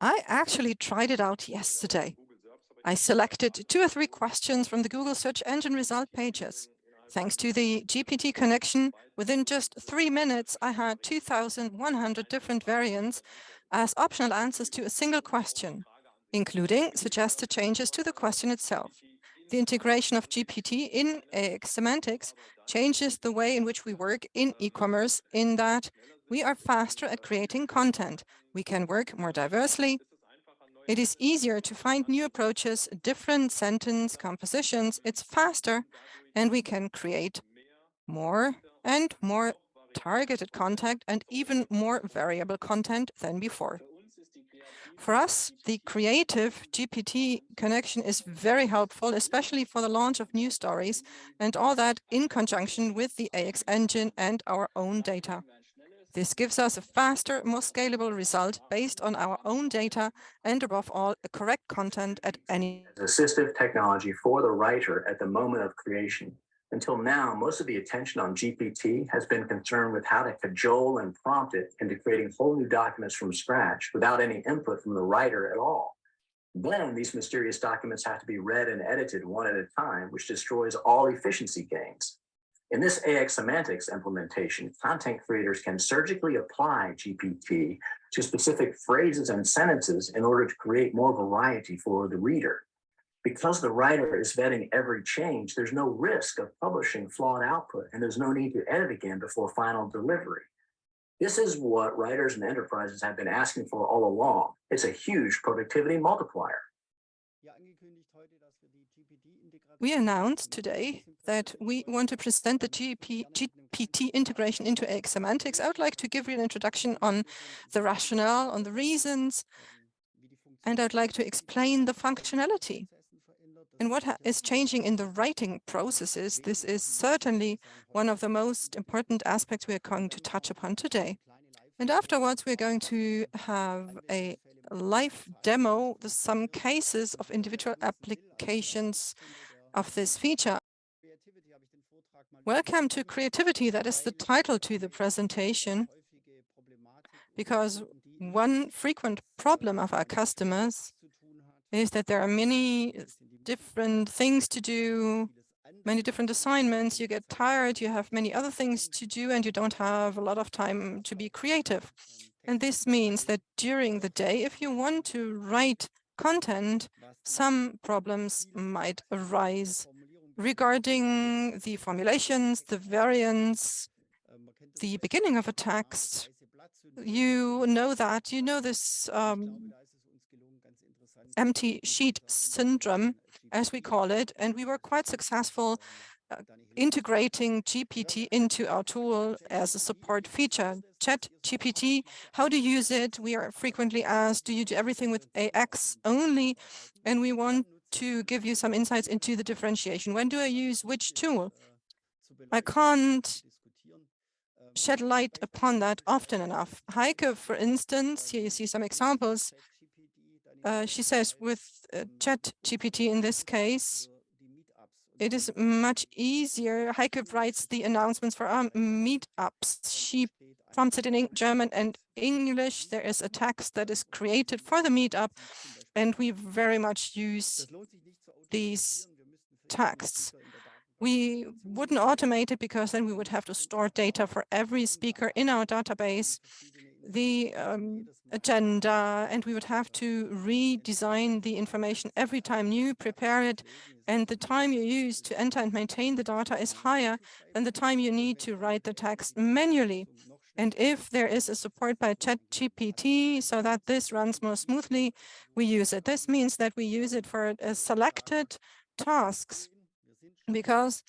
I actually tried it out yesterday. I selected 2 or 3 questions from the Google search engine result pages. Thanks to the GPT connection, within just 3 minutes, I had 2,100 different variants as optional answers to a single question, including suggested changes to the question itself. The integration of GPT in AX Semantics changes the way in which we work in e-commerce in that we are faster at creating content. We can work more diversely. It is easier to find new approaches, different sentence compositions. It's faster, and we can create more and more targeted content and even more variable content than before. For us, the creative GPT connection is very helpful, especially for the launch of new stories, and all that in conjunction with the AX engine and our own data. This gives us a faster, more scalable result based on our own data and, above all, a correct content at any. Assistive technology for the writer at the moment of creation. Until now, most of the attention on GPT has been concerned with how to cajole and prompt it into creating whole new documents from scratch without any input from the writer at all. Then these mysterious documents have to be read and edited one at a time, which destroys all efficiency gains. In this AX Semantics implementation, content creators can surgically apply GPT to specific phrases and sentences in order to create more variety for the reader. Because the writer is vetting every change, there's no risk of publishing flawed output, and there's no need to edit again before final delivery. This is what writers and enterprises have been asking for all along. It's a huge productivity multiplier. We announced today that we want to present the GPT integration into AX Semantics. I would like to give you an introduction on the rationale, on the reasons, and I'd like to explain the functionality. And what is changing in the writing processes, this is certainly one of the most important aspects we are going to touch upon today. And afterwards, we're going to have a live demo with some cases of individual applications of this feature. Welcome to Creativity, that is the title to the presentation, because one frequent problem of our customers is that there are many different things to do, many different assignments, you get tired, you have many other things to do, and you don't have a lot of time to be creative. And this means that during the day, if you want to write content, some problems might arise regarding the formulations, the variants, the beginning of a text. You know that, you know this empty sheet syndrome, as we call it, and we were quite successful integrating GPT into our tool as a support feature. ChatGPT, how to use it? We are frequently asked, do you do everything with AX only? And we want to give you some insights into the differentiation. When do I use which tool? I can't shed light upon that often enough. Heike, for instance, here you see some examples. She says with ChatGPT in this case, it is much easier. Heike writes the announcements for our meetups. She prompts it in German and English. There is a text that is created for the meetup, and we very much use these texts. We wouldn't automate it because then we would have to store data for every speaker in our database, the agenda, and we would have to redesign the information every time you prepare it. And the time you use to enter and maintain the data is higher than the time you need to write the text manually. And if there is a support by ChatGPT so that this runs more smoothly, we use it. This means that we use it for selected tasks because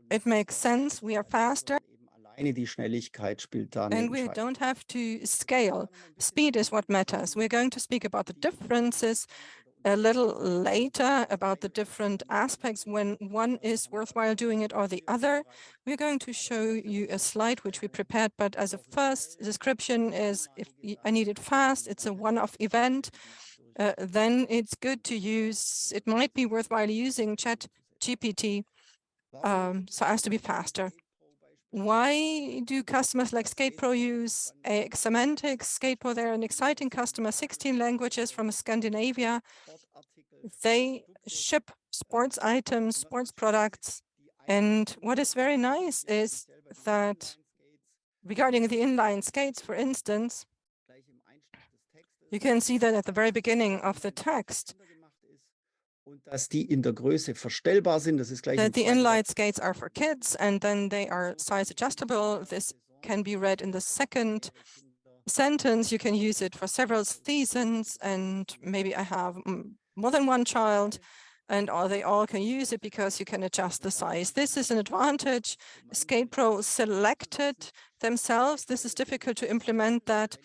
it makes sense. We are faster. And we don't have to scale. Speed is what matters. We're going to speak about the differences a little later, about the different aspects when one is worthwhile doing it or the other. We're going to show you a slide which we prepared, but as a first description is if I need it fast, it's a one-off event, then it's good to use, it might be worthwhile using ChatGPT so as to be faster. Why do customers like SkatePro use AX Semantics? SkatePro, they're an exciting customer, 16 languages from Scandinavia. They ship sports items, sports products. And what is very nice is that regarding the inline skates, for instance, you can see that at the very beginning of the text, dass die in der Größe verstellbar sind. Das ist gleich that the inline skates are for kids and then they are size adjustable. This can be read in the second sentence. You can use it for several seasons, and maybe I have more than one child, and they all can use it because you can adjust the size. This is an advantage. SkatePro selected themselves. This is difficult to implement that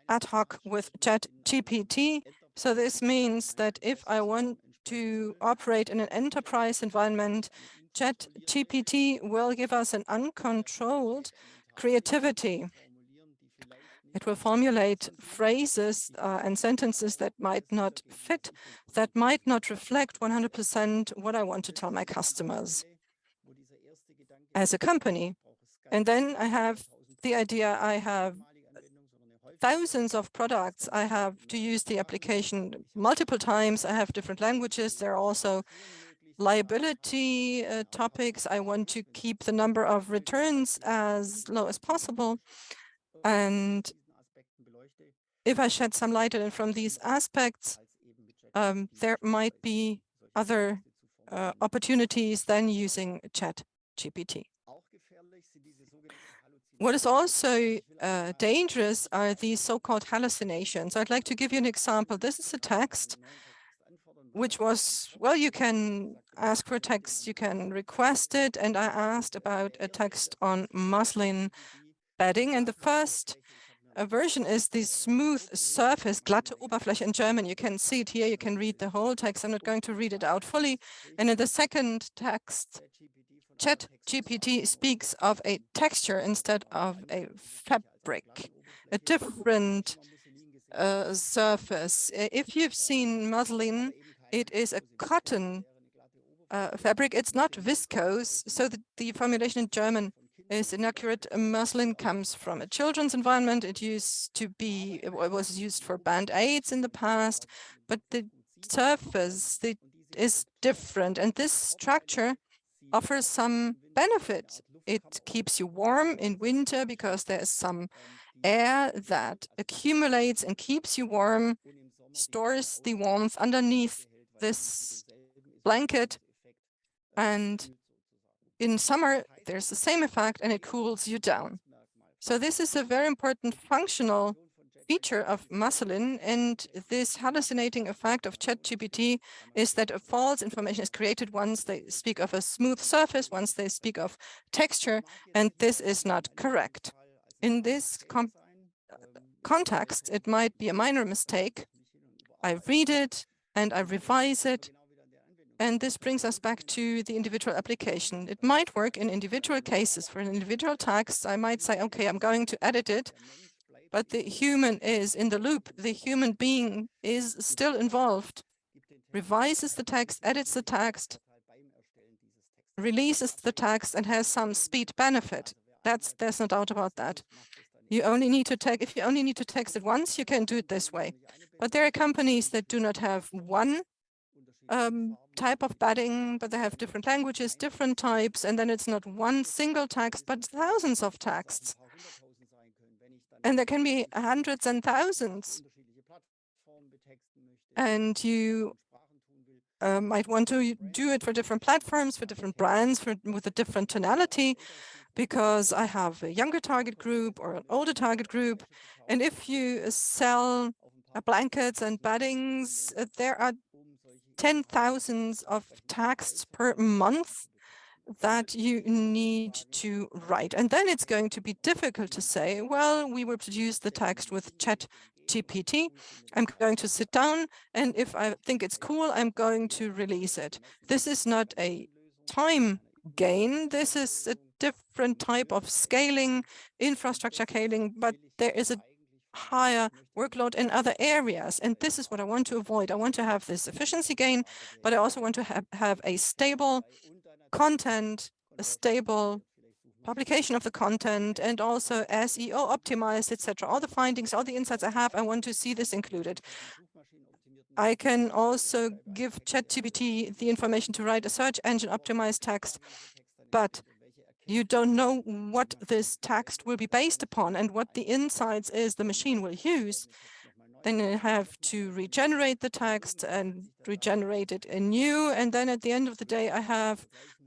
ad hoc with ChatGPT. So this means that if I want to operate in an enterprise environment, ChatGPT will give us an uncontrolled creativity. It will formulate phrases and sentences that might not fit, that might not reflect 100% what I want to tell my customers as a company. And then I have the idea, I have thousands of products. I have to use the application multiple times. I have different languages. There are also liability topics. I want to keep the number of returns as low as possible. And if I shed some light on it from these aspects, there might be other opportunities than using ChatGPT. What is also dangerous are these so-called hallucinations. I'd like to give you an example. This is a text which was, well, you can ask for a text, you can request it, and I asked about a text on muslin bedding, and the first version is the smooth surface, glatte Oberfläche in German. You can see it here, you can read the whole text. I'm not going to read it out fully. And in the second text, ChatGPT speaks of a texture instead of a fabric, a different surface. If you've seen muslin, it is a cotton fabric. It's not viscose, so the formulation in German is inaccurate. Muslin comes from a children's environment. It was used for band-aids in the past, but the surface is different, and this structure offers some benefit. It keeps you warm in winter because there is some air that accumulates and keeps you warm, stores the warmth underneath this blanket, and in summer there's the same effect and it cools you down. So this is a very important functional feature of muslin, and this hallucinating effect of ChatGPT is that a false information is created once they speak of a smooth surface, once they speak of texture, and this is not correct. In this context, it might be a minor mistake. I read it and I revise it, and this brings us back to the individual application. It might work in individual cases. For an individual text, I might say, okay, I'm going to edit it, but the human is in the loop. The human being is still involved, revises the text, edits the text, releases the text, and has some speed benefit. There's no doubt about that. You only need to if you only need to text it once, you can do it this way. But there are companies that do not have one type of padding, but they have different languages, different types, and then it's not one single text, but thousands of texts. And there can be hundreds and thousands. And you might want to do it for different platforms, for different brands, with a different tonality, because I have a younger target group or an older target group. And if you sell blankets and beddings, there are 10,000s of texts per month that you need to write. And then it's going to be difficult to say, well, we will produce the text with ChatGPT. I'm going to sit down, and if I think it's cool, I'm going to release it. This is not a time gain. This is a different type of scaling, infrastructure scaling, but there is a higher workload in other areas. And this is what I want to avoid. I want to have this efficiency gain, but I also want to have a stable content, a stable publication of the content, and also SEO optimized, etc. All the findings, all the insights I have, I want to see this included. I can also give ChatGPT the information to write a search engine optimized text, but you don't know what this text will be based upon and what the insights is the machine will use. Then you have to regenerate the text and regenerate it anew. And then at the end of the day, I have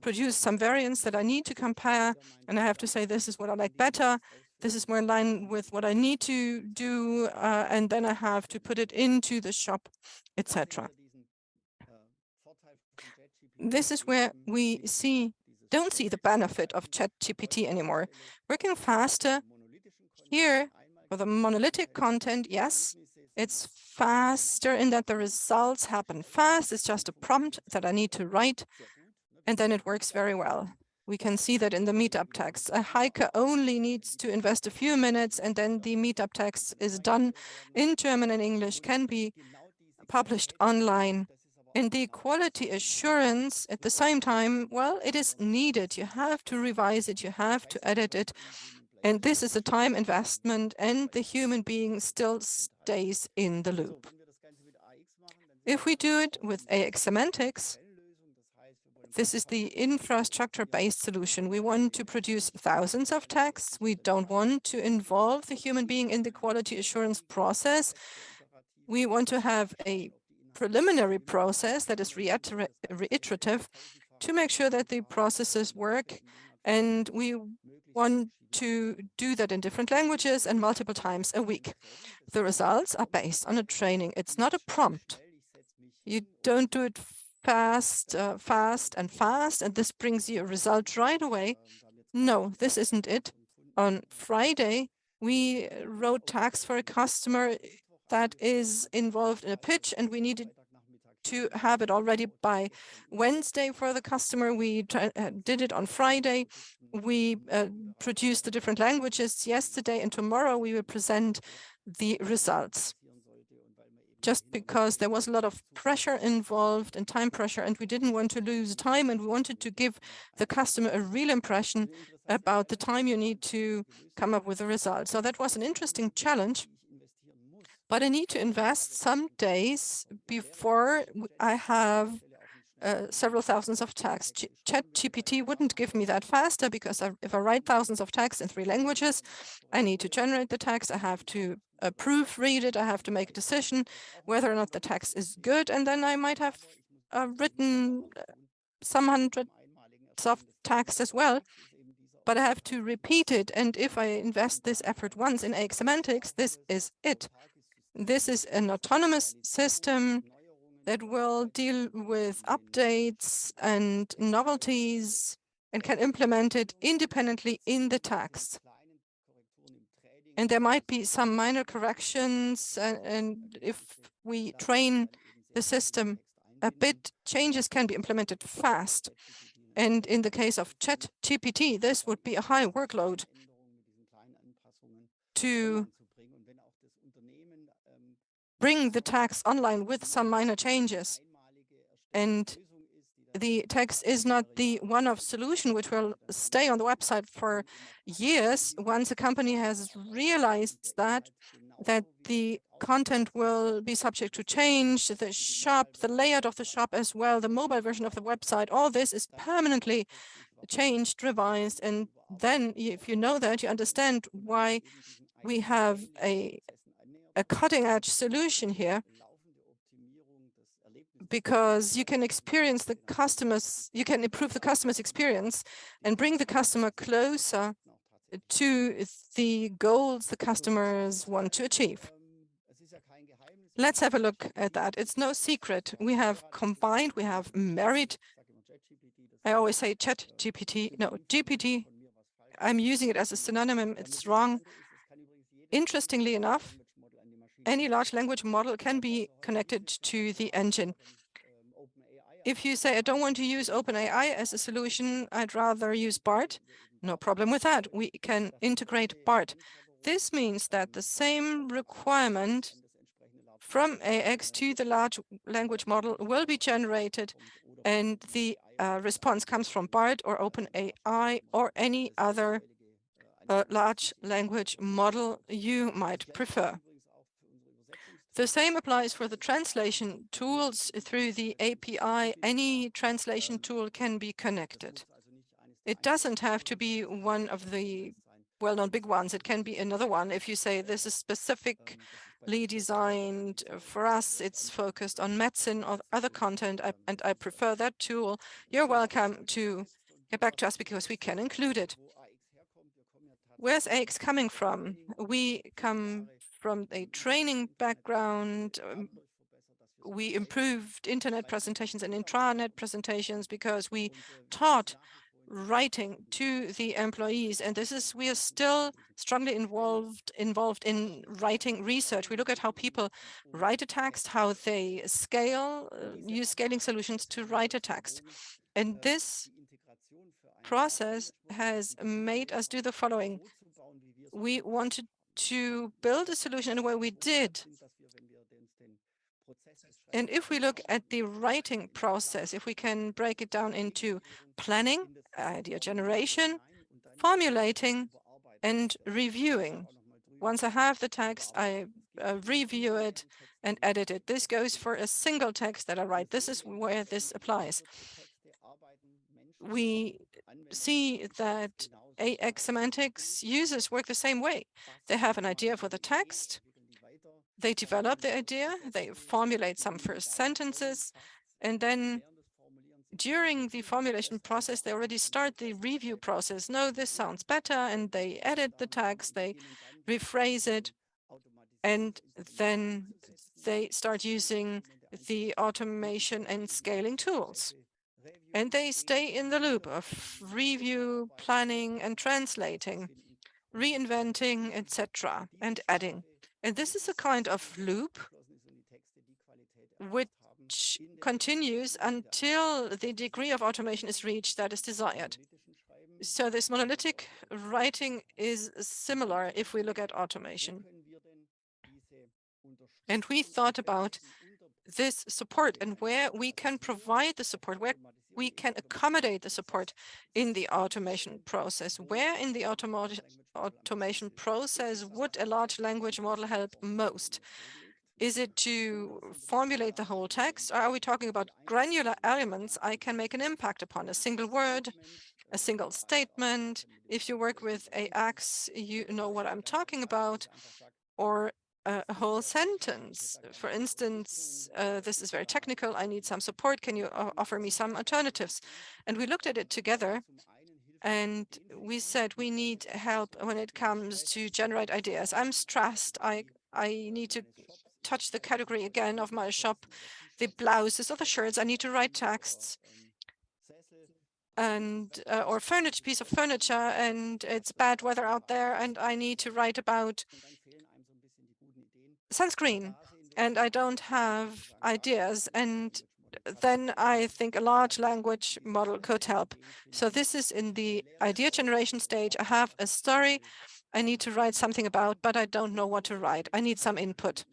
produced some variants that I need to compare. And I have to say, this is what I like better. This is more in line with what I need to do. And then I have to put it into the shop, etc. This is where we don't see the benefit of ChatGPT anymore. Working faster here for the monolithic content, yes, it's faster in that the results happen fast. It's just a prompt that I need to write, and then it works very well. We can see that in the meetup text. A hiker only needs to invest a few minutes, and then the meetup text is done in German and English, can be published online. And the quality assurance at the same time, well, it is needed. You have to revise it, you have to edit it. And this is a time investment, and the human being still stays in the loop. If we do it with AX Semantics, this is the infrastructure-based solution. We want to produce thousands of texts. We don't want to involve the human being in the quality assurance process. We want to have a preliminary process that is reiterative to make sure that the processes work, and we want to do that in different languages and multiple times a week. The results are based on a training. It's not a prompt. You don't do it fast, and this brings you a result right away. No, this isn't it. On Friday, we wrote tags for a customer that is involved in a pitch, and we needed to have it already by Wednesday for the customer. We did it on Friday. We produced the different languages yesterday, and tomorrow we will present the results. Just because there was a lot of pressure involved and time pressure, and we didn't want to lose time, and we wanted to give the customer a real impression about the time you need to come up with a result. So that was an interesting challenge. But I need to invest some days before I have several thousands of tags. ChatGPT wouldn't give me that faster, because if I write thousands of tags in 3 languages, I need to generate the text. I have to proofread it. I have to make a decision whether or not the text is good. And then I might have written some hundreds of tags as well. But I have to repeat it. And if I invest this effort once in AX Semantics, this is it. This is an autonomous system that will deal with updates and novelties and can implement it independently in the text. And there might be some minor corrections, and if we train the system a bit, changes can be implemented fast. And in the case of ChatGPT, this would be a high workload to bring the text online with some minor changes. And the text is not the one-off solution which will stay on the website for years. Once a company has realized that the content will be subject to change, the shop, the layout of the shop as well, the mobile version of the website, all this is permanently changed, revised. And then if you know that, you understand why we have a cutting-edge solution here, because you can experience the customers, you can improve the customer's experience and bring the customer closer to the goals the customers want to achieve. Let's have a look at that. It's no secret. We have combined, we have married. I always say ChatGPT, no, GPT. I'm using it as a synonym, it's wrong. Interestingly enough, any large language model can be connected to the engine. If you say, I don't want to use OpenAI as a solution, I'd rather use BART, no problem with that. We can integrate BART. This means that the same requirement from AX to the large language model will be generated, and the response comes from BART or OpenAI or any other large language model you might prefer. The same applies for the translation tools. Through the API, any translation tool can be connected. It doesn't have to be one of the well-known big ones. It can be another one. If you say this is specifically designed for us, it's focused on medicine or other content, and I prefer that tool, you're welcome to get back to us because we can include it. Where's AX coming from? We come from a training background. We improved internet presentations and intranet presentations because we taught writing to the employees, and we are still strongly involved in writing research. We look at how people write a text, how they use scaling solutions to write a text, and this process has made us do the following. We wanted to build a solution in a way we did. And if we look at the writing process, if we can break it down into planning, idea generation, formulating, and reviewing. Once I have the text, I review it and edit it. This goes for a single text that I write. This is where this applies. We see that AX Semantics users work the same way. They have an idea for the text, they develop the idea, they formulate some first sentences, and then during the formulation process, they already start the review process. No, this sounds better, and they edit the text, they rephrase it, and then they start using the automation and scaling tools. And they stay in the loop of review, planning, and translating, reinventing, etc., and adding. And this is a kind of loop which continues until the degree of automation is reached that is desired. So this monolithic writing is similar if we look at automation. And we thought about this support and where we can provide the support, where we can accommodate the support in the automation process. Where in the automation process would a large language model help most? Is it to formulate the whole text, or are we talking about granular elements I can make an impact upon? A single word, a single statement. If you work with AX, you know what I'm talking about, or a whole sentence. For instance, this is very technical, I need some support, can you offer me some alternatives? And we looked at it together and we said we need help when it comes to generate ideas. I'm stressed, I need to touch the category again of my shop, the blouses or the shirts, I need to write texts, and or piece of furniture, and it's bad weather out there, and I need to write about sunscreen, and I don't have ideas. And then I think a large language model could help. So this is in the idea generation stage. I have a story I need to write something about, but I don't know what to write. I need some input.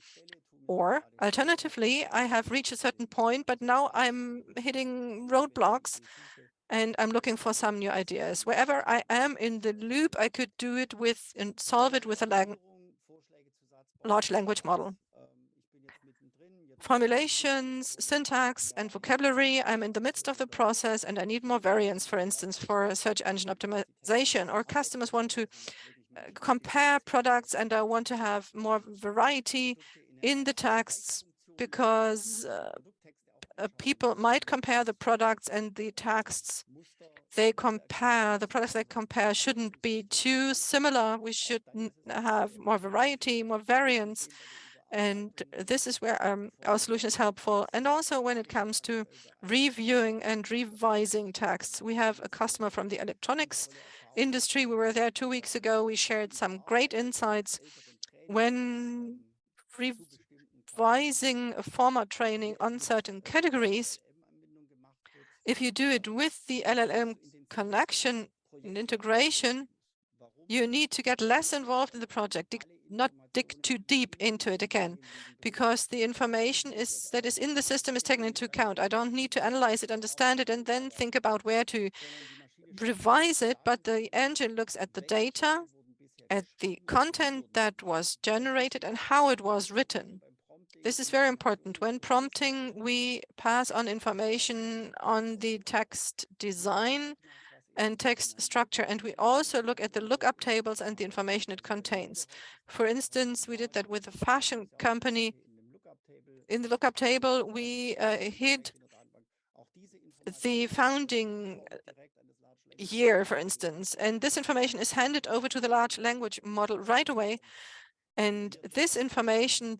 Or alternatively, I have reached a certain point, but now I'm hitting roadblocks and I'm looking for some new ideas. Wherever I am in the loop, I could do it with and solve it with a large language model. Formulations, syntax, and vocabulary, I'm in the midst of the process and I need more variants, for instance, for search engine optimization, or customers want to compare products and I want to have more variety in the texts because people might compare the products and the texts they compare, the products they compare shouldn't be too similar. We should have more variety, more variance. And this is where our solution is helpful. And also when it comes to reviewing and revising texts, we have a customer from the electronics industry. We were there 2 weeks ago. We shared some great insights when revising a format training on certain categories. If you do it with the LLM connection and integration, you need to get less involved in the project. not dig too deep into it again, because the information that is in the system is taken into account. I don't need to analyze it, understand it, and then think about where to revise it, but the engine looks at the data, at the content that was generated, and how it was written. This is very important. When prompting, we pass on information on the text design and text structure, and we also look at the lookup tables and the information it contains. For instance, we did that with a fashion company. In the lookup table, we hid the founding year, for instance, and this information is handed over to the large language model right away. And this information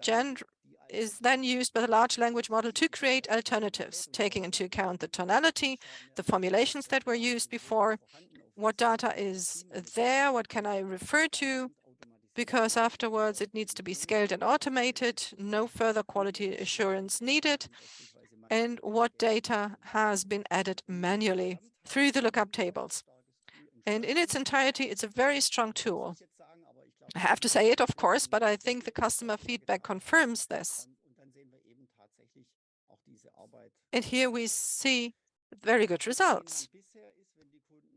is then used by the large language model to create alternatives, taking into account the tonality, the formulations that were used before, what data is there, what can I refer to, because afterwards it needs to be scaled and automated, no further quality assurance needed, and what data has been added manually through the lookup tables. And in its entirety, it's a very strong tool. I have to say it, of course, but I think the customer feedback confirms this. And here we see very good results.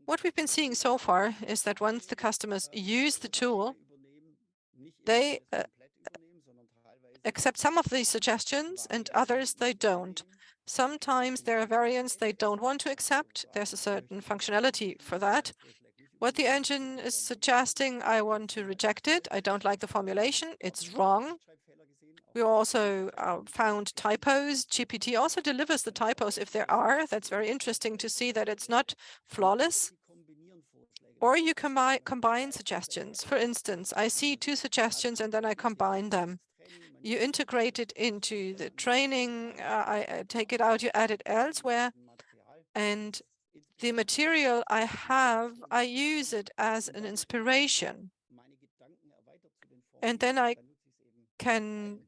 What we've been seeing so far is that once the customers use the tool, they accept some of these suggestions and others they don't. Sometimes there are variants they don't want to accept. There's a certain functionality for that. What the engine is suggesting, I want to reject it. I don't like the formulation. It's wrong. We also found typos. GPT also delivers the typos if there are. That's very interesting to see that it's not flawless. Or you combine suggestions. For instance, I see two suggestions and then I combine them. You integrate it into the training, I take it out, you add it elsewhere, and the material I have, I use it as an inspiration. And then I can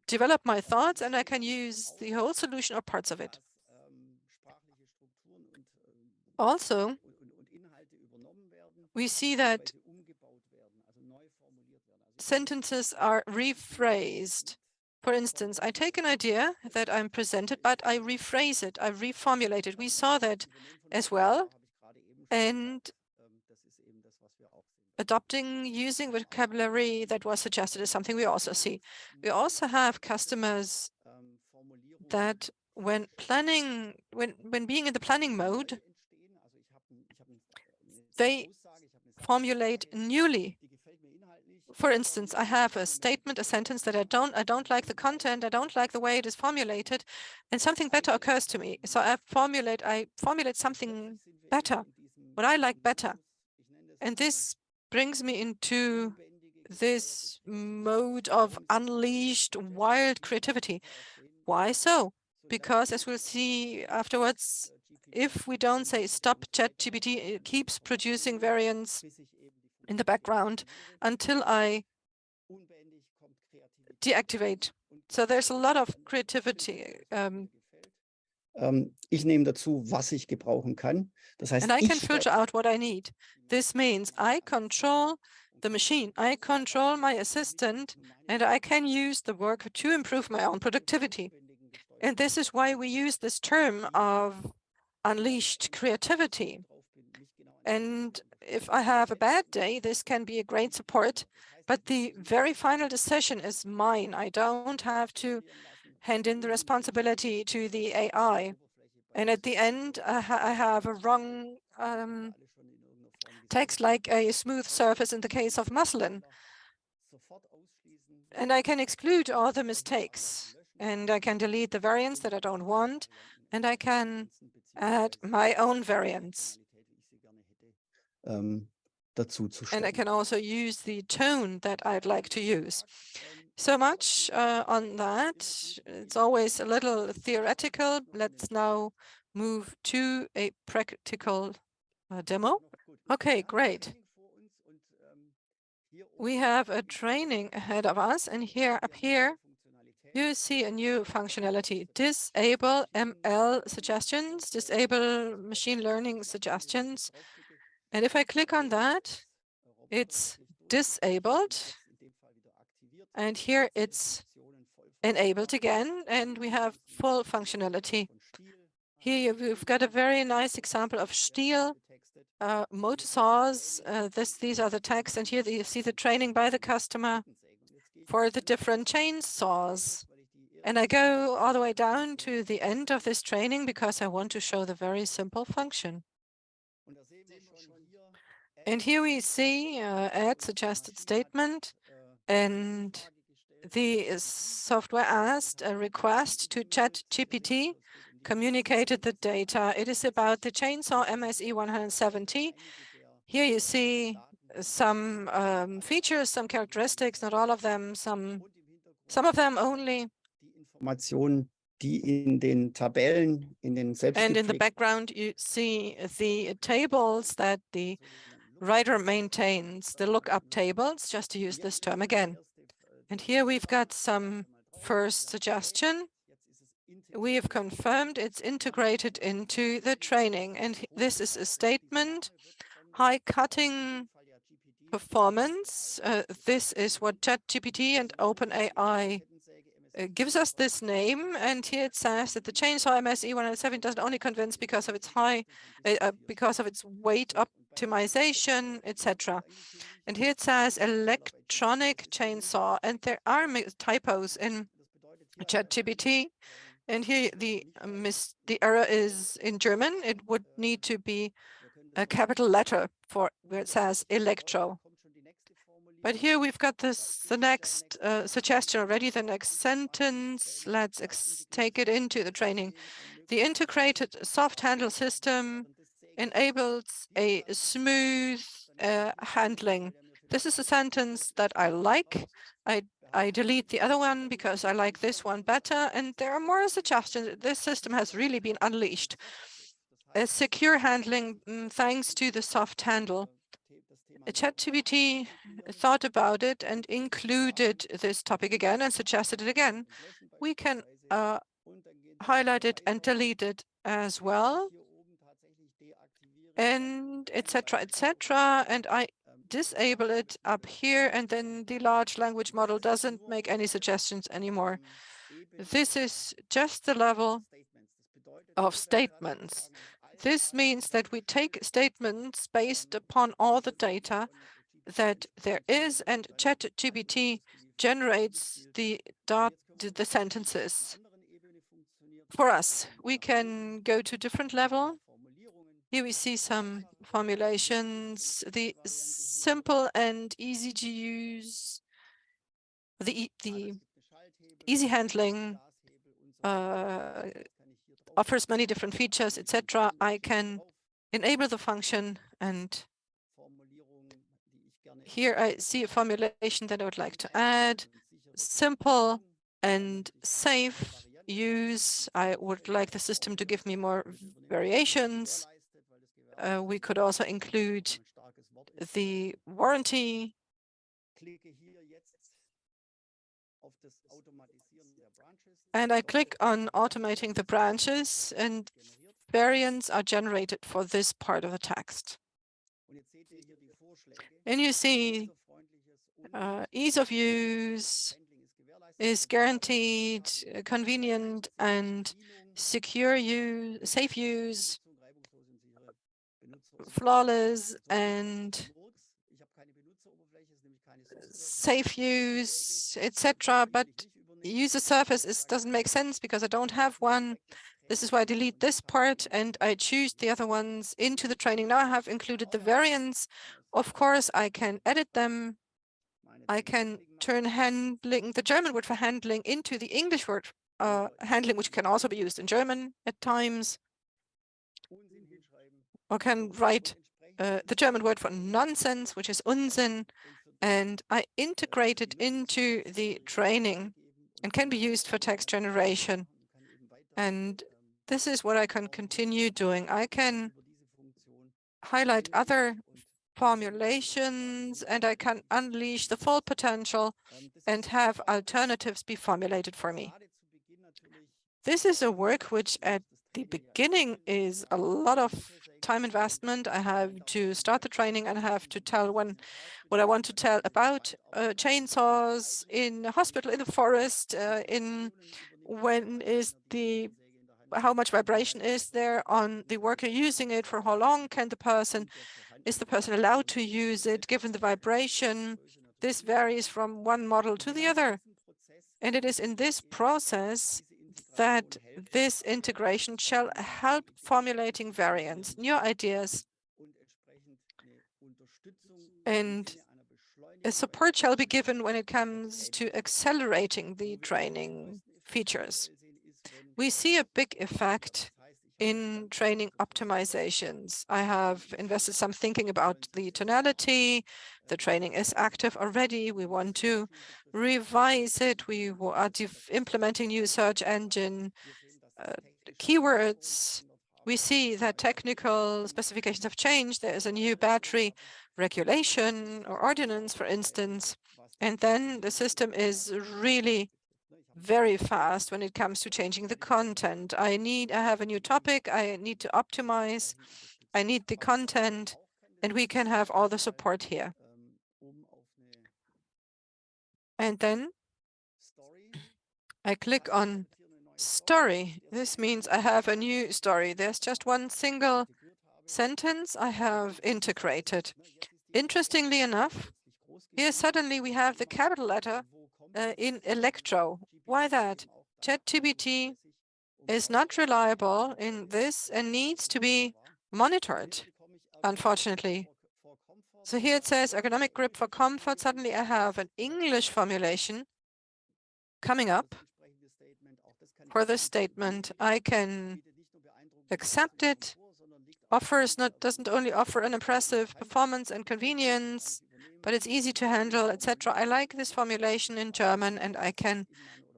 develop my thoughts and I can use the whole solution or parts of it. Also, we see that sentences are rephrased. For instance, I take an idea that I'm presented, but I rephrase it, I reformulate it. We saw that as well. And using vocabulary that was suggested is something we also see. We also have customers that when planning, when being in the planning mode, they formulate newly. For instance, I have a statement, a sentence that I don't like the content, I don't like the way it is formulated, and something better occurs to me. So I formulate something better, what I like better. And this brings me into this mode of unleashed wild creativity. Why so? Because as we'll see afterwards, if we don't say stop ChatGPT, it keeps producing variants in the background until I deactivate. So there's a lot of creativity. Ich nehme dazu, was ich gebrauchen kann. Das heißt, and I can filter out what I need. This means I control the machine, I control my assistant, and I can use the work to improve my own productivity. And this is why we use this term of unleashed creativity. And if I have a bad day, this can be a great support, but the very final decision is mine. I don't have to hand in the responsibility to the AI. And at the end, I have a wrong text, like a smooth surface in the case of muslin. And I can exclude all the mistakes, and I can delete the variants that I don't want, and I can add my own variants. And I can also use the tone that I'd like to use. So much on that. It's always a little theoretical. Let's now move to a practical demo. Okay, great. We have a training ahead of us, and up here, you see a new functionality: disable ML suggestions, disable machine learning suggestions. And if I click on that, it's disabled. And here it's enabled again, and we have full functionality. Here we've got a very nice example of Stihl motor saws. These are the texts, and here you see the training by the customer for the different chainsaws. And I go all the way down to the end of this training because I want to show the very simple function. And here we see add suggested statement, and the software asked a request to ChatGPT, communicated the data. It is about the chainsaw MSE 170. Here you see some features, some characteristics, not all of them, some of them only. Informationen, die in den Tabellen, in den And in the selbstgepflegten background, you see the tables that the writer maintains, the lookup tables, just to use this term again. And here we've got some first suggestion. We have confirmed it's integrated into the training. And this is a statement, high cutting performance. This is what ChatGPT and OpenAI gives us this name, and here it says that the chainsaw MSE 170 doesn't only convince because of its because of its weight optimization, etc. And here it says electronic chainsaw, and there are typos in ChatGPT. And here the error is in German. It would need to be a capital letter for where it says electro. But here we've got the next suggestion already, the next sentence. Let's take it into the training. The integrated soft handle system enables a smooth handling. This is a sentence that I like. I delete the other one because I like this one better. And there are more suggestions. This system has really been unleashed. A secure handling thanks to the soft handle. ChatGPT thought about it and included this topic again and suggested it again. We can highlight it and delete it as well, and etc., etc. And I disable it up here, and then the large language model doesn't make any suggestions anymore. This is just the level of statements. This means that we take statements based upon all the data that there is, and ChatGPT generates the sentences for us. We can go to different level. Here we see some formulations, the simple and easy to use, the easy handling offers many different features, etc. I can enable the function, and here I see a formulation that I would like to add. Simple and safe use. I would like the system to give me more variations. We could also include the warranty. And I click on automating the branches, and variants are generated for this part of the text. And you see ease of use is guaranteed, convenient and secure use, safe use, flawless and safe use, etc. But user surface doesn't make sense because I don't have one. This is why I delete this part and I choose the other ones into the training. Now I have included the variants. Of course, I can edit them. I can turn handling, the German word for handling, into the English word handling, which can also be used in German at times. Or can write the German word for nonsense, which is Unsinn, and I integrate it into the training and can be used for text generation. And this is what I can continue doing. I can highlight other formulations, and I can unleash the full potential and have alternatives be formulated for me. This is a work which at the beginning is a lot of time investment. I have to start the training and I have to tell what I want to tell about chainsaws in a hospital, in the forest, how much vibration is there on the worker using it, for how long is the person allowed to use it given the vibration. This varies from one model to the other. And it is in this process that this integration shall help formulating variants, new ideas, and a support shall be given when it comes to accelerating the training features. We see a big effect in training optimizations. I have invested some thinking about the tonality. The training is active already. We want to revise it. We are implementing new search engine keywords. We see that technical specifications have changed. There is a new battery regulation or ordinance, for instance, and then the system is really very fast when it comes to changing the content. I have a new topic, I need to optimize, I need the content, and we can have all the support here. And then I click on story. This means I have a new story. There's just one single sentence I have integrated. Interestingly enough, here suddenly we have the capital letter in electro. Why that? ChatGPT is not reliable in this and needs to be monitored, unfortunately. So here it says ergonomic grip for comfort. Suddenly I have an English formulation coming up for this statement. I can accept it. Doesn't only offer an impressive performance and convenience, but it's easy to handle, etc. I like this formulation in German and I can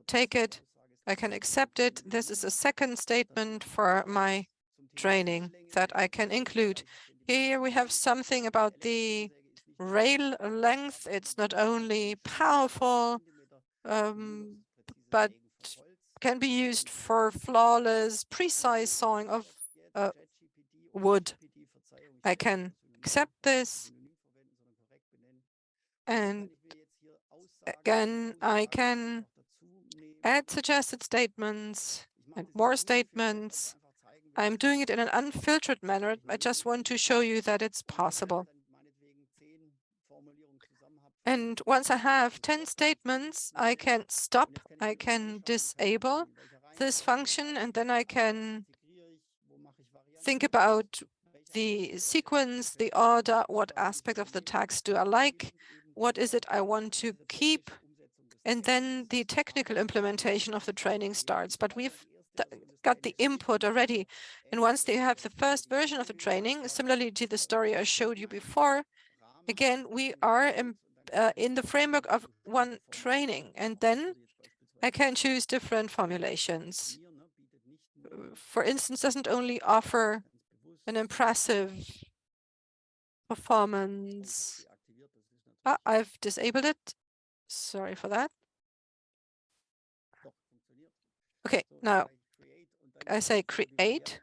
take it. I can accept it. This is a second statement for my training that I can include. Here we have something about the rail length. It's not only powerful, but can be used for flawless, precise sawing of wood. I can accept this. And again, I can add suggested statements and more statements. I'm doing it in an unfiltered manner. I just want to show you that it's possible. And once I have 10 statements, I can stop, I can disable this function, and then I can think about the sequence, the order, what aspect of the text do I like, what is it I want to keep, and then the technical implementation of the training starts. But we've got the input already. And once they have the first version of the training, similarly to the story I showed you before, again, we are in the framework of one training, and then I can choose different formulations. For instance, doesn't only offer an impressive performance. I've disabled it. Sorry for that. Okay, now I say create,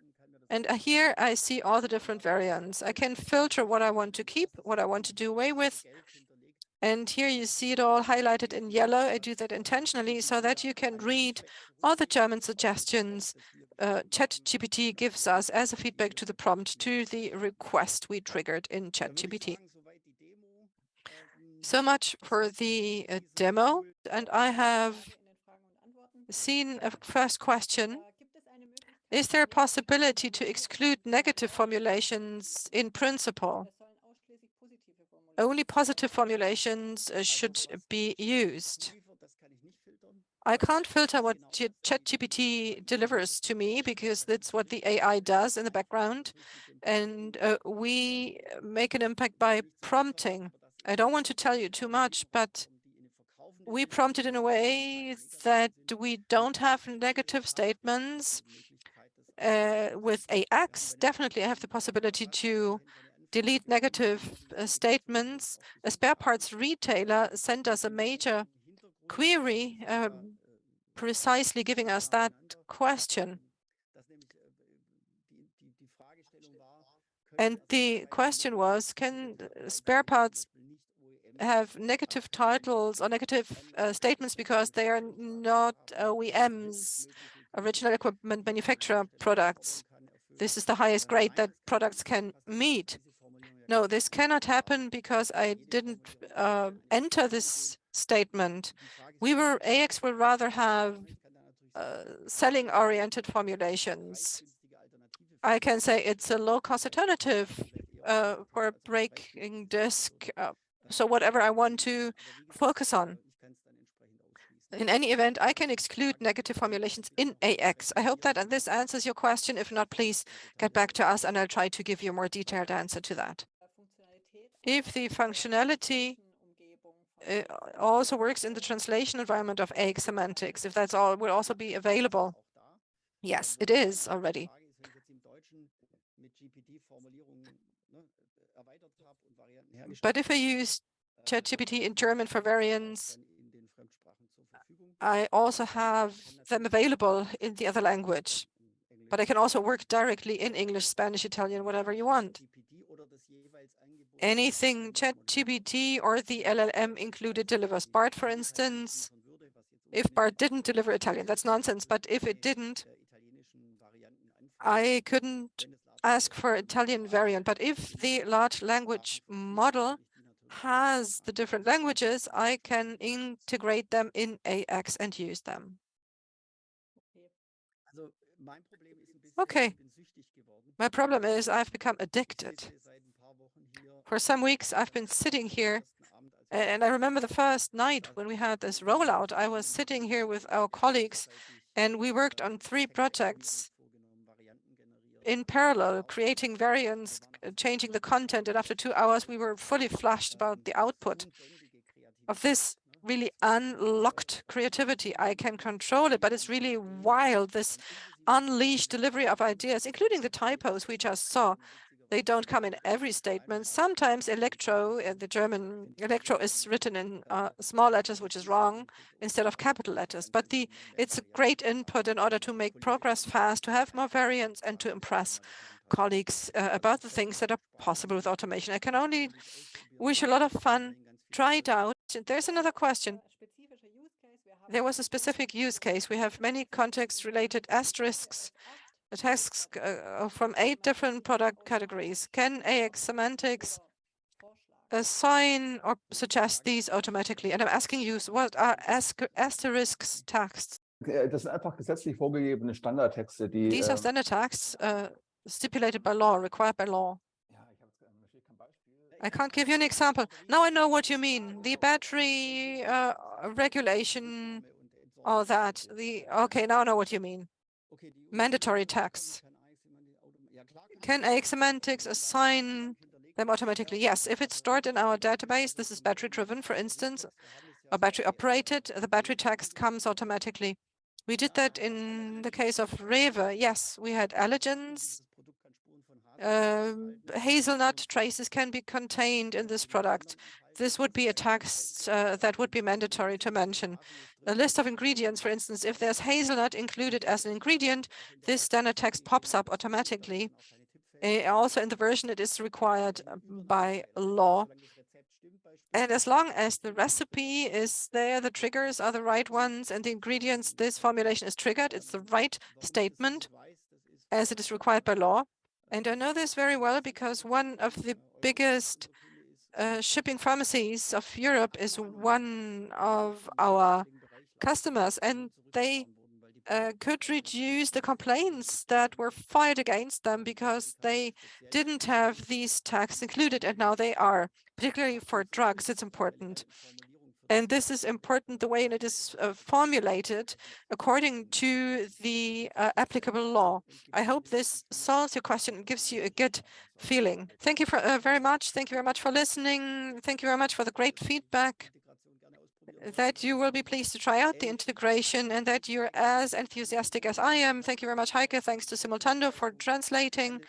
and here I see all the different variants. I can filter what I want to keep, what I want to do away with. And here you see it all highlighted in yellow. I do that intentionally so that you can read all the German suggestions ChatGPT gives us as a feedback to the prompt, to the request we triggered in ChatGPT. So much for the demo. And I have seen a first question. Is there a possibility to exclude negative formulations in principle? Only positive formulations should be used. I can't filter what ChatGPT delivers to me because that's what the AI does in the background. And we make an impact by prompting. I don't want to tell you too much, but we prompt it in a way that we don't have negative statements. With AX, definitely I have the possibility to delete negative statements. A spare parts retailer sent us a major query precisely giving us that question. And the question was, can spare parts have negative titles or negative statements because they are not OEMs, original equipment manufacturer products? This is the highest grade that products can meet. No, this cannot happen because I didn't enter this statement. AX will rather have selling-oriented formulations. I can say it's a low-cost alternative for a breaking disk. So whatever I want to focus on. In any event, I can exclude negative formulations in AX. I hope that this answers your question. If not, please get back to us and I'll try to give you a more detailed answer to that. If the functionality also works in the translation environment of AX Semantics, if that's all, will also be available. Yes, it is already. But if I use ChatGPT in German for variants, I also have them available in the other language. But I can also work directly in English, Spanish, Italian, whatever you want. Anything ChatGPT or the LLM included delivers. BART, for instance, if BART didn't deliver Italian, that's nonsense. But if it didn't, I couldn't ask for Italian variant. But if the large language model has the different languages, I can integrate them in AX and use them. Okay. My problem is I've become addicted. For some weeks, I've been sitting here, and I remember the first night when we had this rollout, I was sitting here with our colleagues, and we worked on 3 projects in parallel, creating variants, changing the content, and after 2 hours, we were fully flushed about the output of this really unlocked creativity. I can control it, but it's really wild, this unleashed delivery of ideas, including the typos we just saw. They don't come in every statement. Sometimes electro, the German electro is written in small letters, which is wrong, instead of capital letters. But it's a great input in order to make progress fast, to have more variants, and to impress colleagues about the things that are possible with automation. I can only wish a lot of fun. Try it out. There's another question. There was a specific use case. We have many context-related asterisks, tasks from 8 different product categories. Can AX Semantics assign or suggest these automatically? And I'm asking you, what are asterisks tasks? Das sind einfach gesetzlich vorgegebene Standardtexte, die These are standard tasks stipulated by law, required by law. I can't give you an example. Now I know what you mean. The battery regulation, all that. Okay, now I know what you mean. Mandatory tax. Can AX Semantics assign them automatically? Yes, if it's stored in our database, this is battery driven, for instance, or battery operated, the battery text comes automatically. We did that in the case of Rewe. Yes, we had allergens. Hazelnut traces can be contained in this product. This would be a text that would be mandatory to mention. A list of ingredients, for instance, if there's hazelnut included as an ingredient, this standard text pops up automatically. Also in the version, it is required by law. And as long as the recipe is there, the triggers are the right ones, and the ingredients, this formulation is triggered, it's the right statement as it is required by law. And I know this very well because one of the biggest shipping pharmacies of Europe is one of our customers, and they could reduce the complaints that were filed against them because they didn't have these tags included, and now they are. Particularly for drugs, it's important. And this is important the way it is formulated according to the applicable law. I hope this solves your question and gives you a good feeling. Thank you very much. Thank you very much for listening. Thank you very much for the great feedback, that you will be pleased to try out the integration and that you're as enthusiastic as I am. Thank you very much, Heike. Thanks to Simultando for translating.